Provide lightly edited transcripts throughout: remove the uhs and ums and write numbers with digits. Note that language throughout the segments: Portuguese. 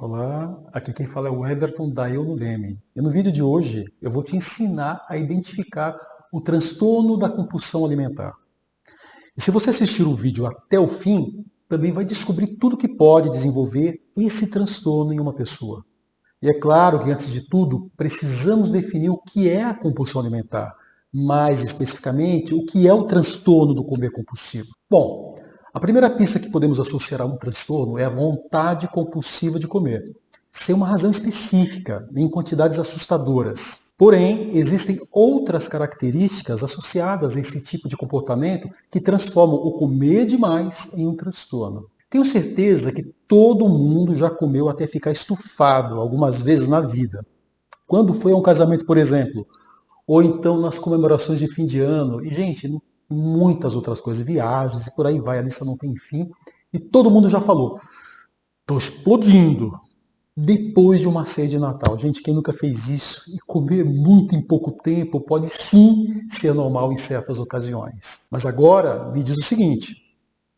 Olá, aqui quem fala é o Everton da Eu no Deme. E no vídeo de hoje eu vou te ensinar a identificar o transtorno da compulsão alimentar. E se você assistir o vídeo até o fim, também vai descobrir tudo que pode desenvolver esse transtorno em uma pessoa. E é claro que, antes de tudo, precisamos definir o que é a compulsão alimentar, mais especificamente, o que é o transtorno do comer compulsivo. Bom, a primeira pista que podemos associar a um transtorno é a vontade compulsiva de comer, sem uma razão específica, em quantidades assustadoras. Porém, existem outras características associadas a esse tipo de comportamento que transformam o comer demais em um transtorno. Tenho certeza que todo mundo já comeu até ficar estufado algumas vezes na vida. Quando foi a um casamento, por exemplo, ou então nas comemorações de fim de ano, e gente, muitas outras coisas, viagens e por aí vai, a lista não tem fim, e todo mundo já falou, tô explodindo. Depois de uma ceia de Natal. Gente, quem nunca fez isso e comer muito em pouco tempo pode sim ser normal em certas ocasiões. Mas agora me diz o seguinte,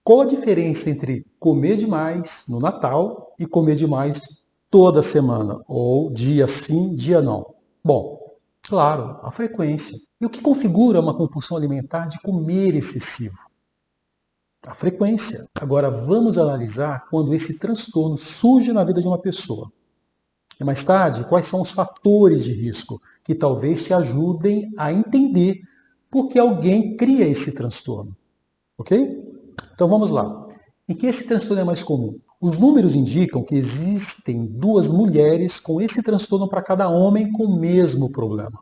qual a diferença entre comer demais no Natal e comer demais toda semana? Ou dia sim, dia não? Bom, claro, a frequência. E o que configura uma compulsão alimentar de comer excessivo? A frequência. Agora vamos analisar quando esse transtorno surge na vida de uma pessoa. E mais tarde, quais são os fatores de risco que talvez te ajudem a entender por que alguém cria esse transtorno. Ok? Então vamos lá. Em que esse transtorno é mais comum? Os números indicam que existem 2 mulheres com esse transtorno para cada homem com o mesmo problema.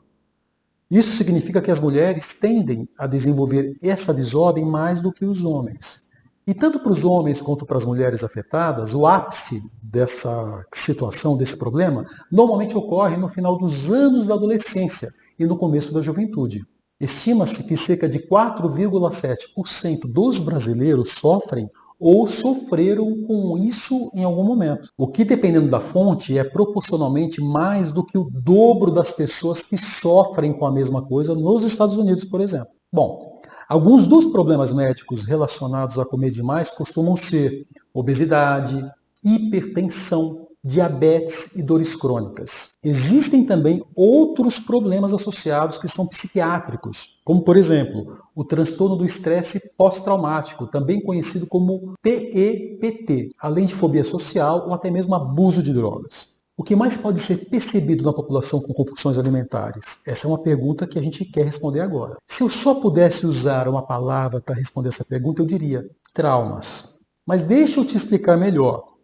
Isso significa que as mulheres tendem a desenvolver essa desordem mais do que os homens. E tanto para os homens quanto para as mulheres afetadas, o ápice dessa situação, desse problema, normalmente ocorre no final dos anos da adolescência e no começo da juventude. Estima-se que cerca de 4,7% dos brasileiros sofrem ou sofreram com isso em algum momento. O que, dependendo da fonte, é proporcionalmente mais do que o dobro das pessoas que sofrem com a mesma coisa nos Estados Unidos, por exemplo. Bom, alguns dos problemas médicos relacionados a comer demais costumam ser obesidade, hipertensão, diabetes e dores crônicas. Existem também outros problemas associados que são psiquiátricos, como, por exemplo, o transtorno do estresse pós-traumático, também conhecido como TEPT, além de fobia social ou até mesmo abuso de drogas. O que mais pode ser percebido na população com compulsões alimentares? Essa é uma pergunta que a gente quer responder agora. Se eu só pudesse usar uma palavra para responder essa pergunta, eu diria traumas. Mas deixa eu te explicar melhor.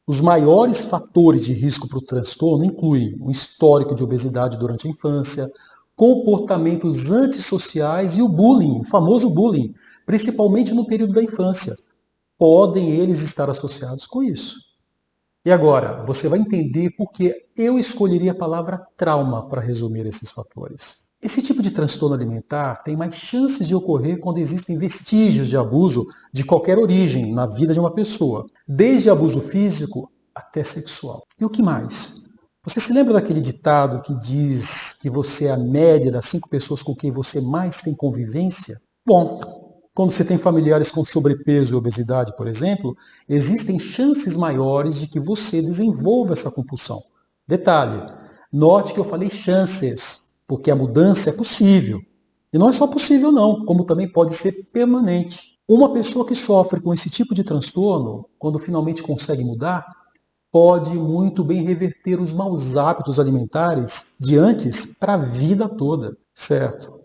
Os maiores fatores de risco para o transtorno incluem um histórico de obesidade durante a infância, comportamentos antissociais e o bullying, o famoso bullying, principalmente no período da infância. Podem eles estar associados com isso. E agora, você vai entender por que eu escolheria a palavra trauma para resumir esses fatores. Esse tipo de transtorno alimentar tem mais chances de ocorrer quando existem vestígios de abuso de qualquer origem na vida de uma pessoa, desde abuso físico até sexual. E o que mais? Você se lembra daquele ditado que diz que você é a média das 5 pessoas com quem você mais tem convivência? Bom, quando você tem familiares com sobrepeso e obesidade, por exemplo, existem chances maiores de que você desenvolva essa compulsão. Detalhe, note que eu falei chances, porque a mudança é possível. E não é só possível não, como também pode ser permanente. Uma pessoa que sofre com esse tipo de transtorno, quando finalmente consegue mudar, pode muito bem reverter os maus hábitos alimentares de antes para a vida toda, certo?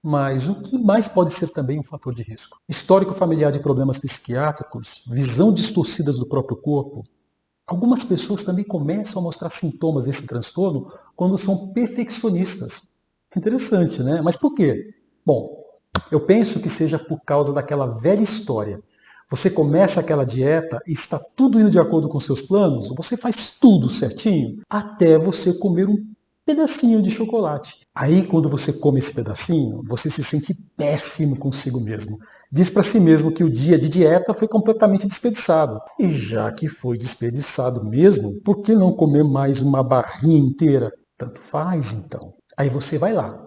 Mas o que mais pode ser também um fator de risco? Histórico familiar de problemas psiquiátricos, visão distorcida do próprio corpo. Algumas pessoas também começam a mostrar sintomas desse transtorno quando são perfeccionistas. Interessante, né? Mas por quê? Bom, eu penso que seja por causa daquela velha história. Você começa aquela dieta e está tudo indo de acordo com seus planos, você faz tudo certinho, até você comer um pedacinho de chocolate. Aí, quando você come esse pedacinho, você se sente péssimo consigo mesmo. Diz para si mesmo que o dia de dieta foi completamente desperdiçado. E já que foi desperdiçado mesmo, por que não comer mais uma barrinha inteira? Tanto faz, então. Aí você vai lá,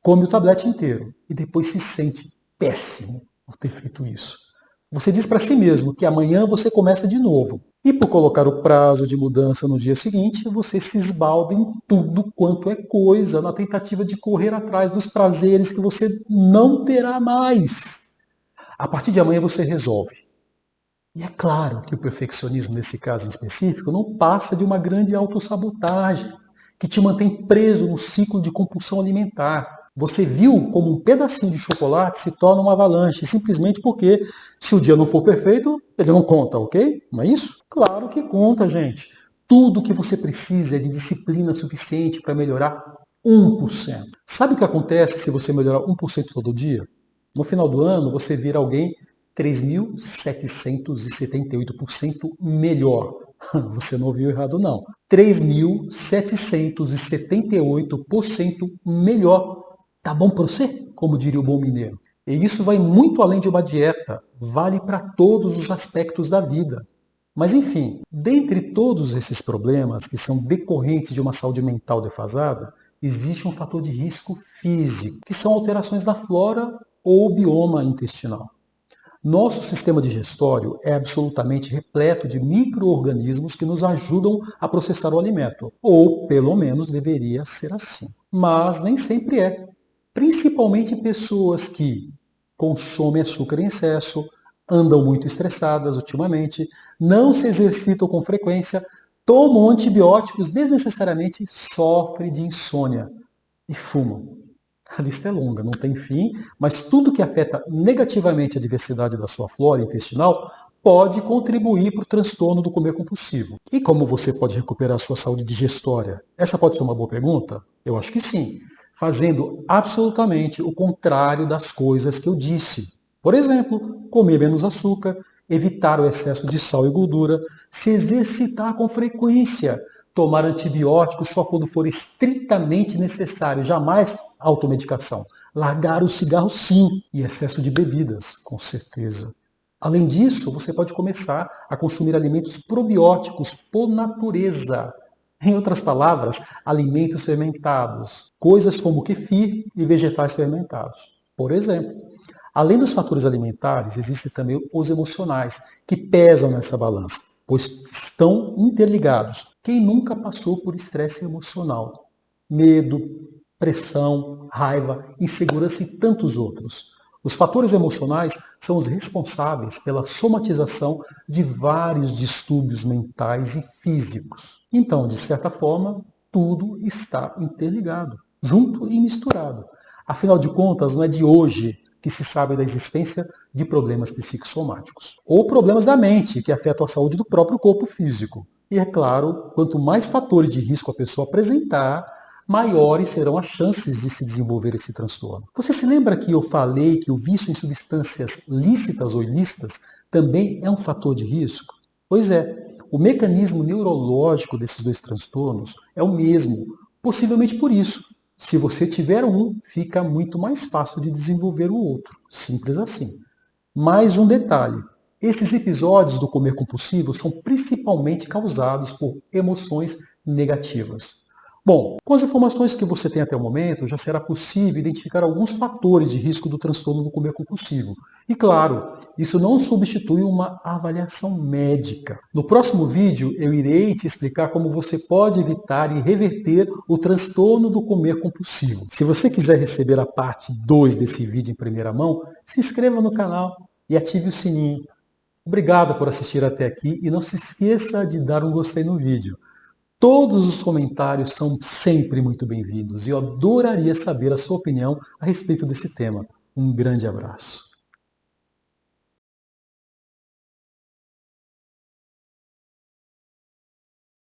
come o tablete inteiro e depois se sente péssimo por ter feito isso. Você diz para si mesmo que amanhã você começa de novo. E por colocar o prazo de mudança no dia seguinte, você se esbalda em tudo quanto é coisa, na tentativa de correr atrás dos prazeres que você não terá mais. A partir de amanhã você resolve. E é claro que o perfeccionismo, nesse caso em específico, não passa de uma grande autossabotagem, que te mantém preso no ciclo de compulsão alimentar. Você viu como um pedacinho de chocolate se torna uma avalanche, simplesmente porque, se o dia não for perfeito, ele não conta, ok? Não é isso? Claro que conta, gente. Tudo que você precisa é de disciplina suficiente para melhorar 1%. Sabe o que acontece se você melhorar 1% todo dia? No final do ano, você vira alguém 3.778% melhor. Você não ouviu errado, não. 3.778% melhor. Tá bom para você? Como diria o bom mineiro. E isso vai muito além de uma dieta. Vale para todos os aspectos da vida. Mas enfim, dentre todos esses problemas que são decorrentes de uma saúde mental defasada, existe um fator de risco físico, que são alterações da flora ou bioma intestinal. Nosso sistema digestório é absolutamente repleto de micro-organismos que nos ajudam a processar o alimento, ou pelo menos deveria ser assim. Mas nem sempre é. Principalmente pessoas que consomem açúcar em excesso, andam muito estressadas ultimamente, não se exercitam com frequência, tomam antibióticos desnecessariamente, sofrem de insônia e fumam. A lista é longa, não tem fim, mas tudo que afeta negativamente a diversidade da sua flora intestinal pode contribuir para o transtorno do comer compulsivo. E como você pode recuperar a sua saúde digestória? Essa pode ser uma boa pergunta? Eu acho que sim. Fazendo absolutamente o contrário das coisas que eu disse. Por exemplo, comer menos açúcar, evitar o excesso de sal e gordura, se exercitar com frequência, tomar antibióticos só quando for estritamente necessário, jamais automedicação. Largar o cigarro sim, e excesso de bebidas, com certeza. Além disso, você pode começar a consumir alimentos probióticos por natureza. Em outras palavras, alimentos fermentados, coisas como kefir e vegetais fermentados. Por exemplo, além dos fatores alimentares, existem também os emocionais, que pesam nessa balança, pois estão interligados. Quem nunca passou por estresse emocional? Medo, pressão, raiva, insegurança e tantos outros. Os fatores emocionais são os responsáveis pela somatização de vários distúrbios mentais e físicos. Então, de certa forma, tudo está interligado, junto e misturado. Afinal de contas, não é de hoje que se sabe da existência de problemas psicossomáticos, ou problemas da mente, que afetam a saúde do próprio corpo físico. E é claro, quanto mais fatores de risco a pessoa apresentar, maiores serão as chances de se desenvolver esse transtorno. Você se lembra que eu falei que o vício em substâncias lícitas ou ilícitas também é um fator de risco? Pois é, o mecanismo neurológico desses dois transtornos é o mesmo, possivelmente por isso. Se você tiver um, fica muito mais fácil de desenvolver o outro. Simples assim. Mais um detalhe. Esses episódios do comer compulsivo são principalmente causados por emoções negativas. Bom, com as informações que você tem até o momento, já será possível identificar alguns fatores de risco do transtorno do comer compulsivo. E claro, isso não substitui uma avaliação médica. No próximo vídeo, eu irei te explicar como você pode evitar e reverter o transtorno do comer compulsivo. Se você quiser receber a parte 2 desse vídeo em primeira mão, se inscreva no canal e ative o sininho. Obrigado por assistir até aqui e não se esqueça de dar um gostei no vídeo. Todos os comentários são sempre muito bem-vindos e eu adoraria saber a sua opinião a respeito desse tema. Um grande abraço.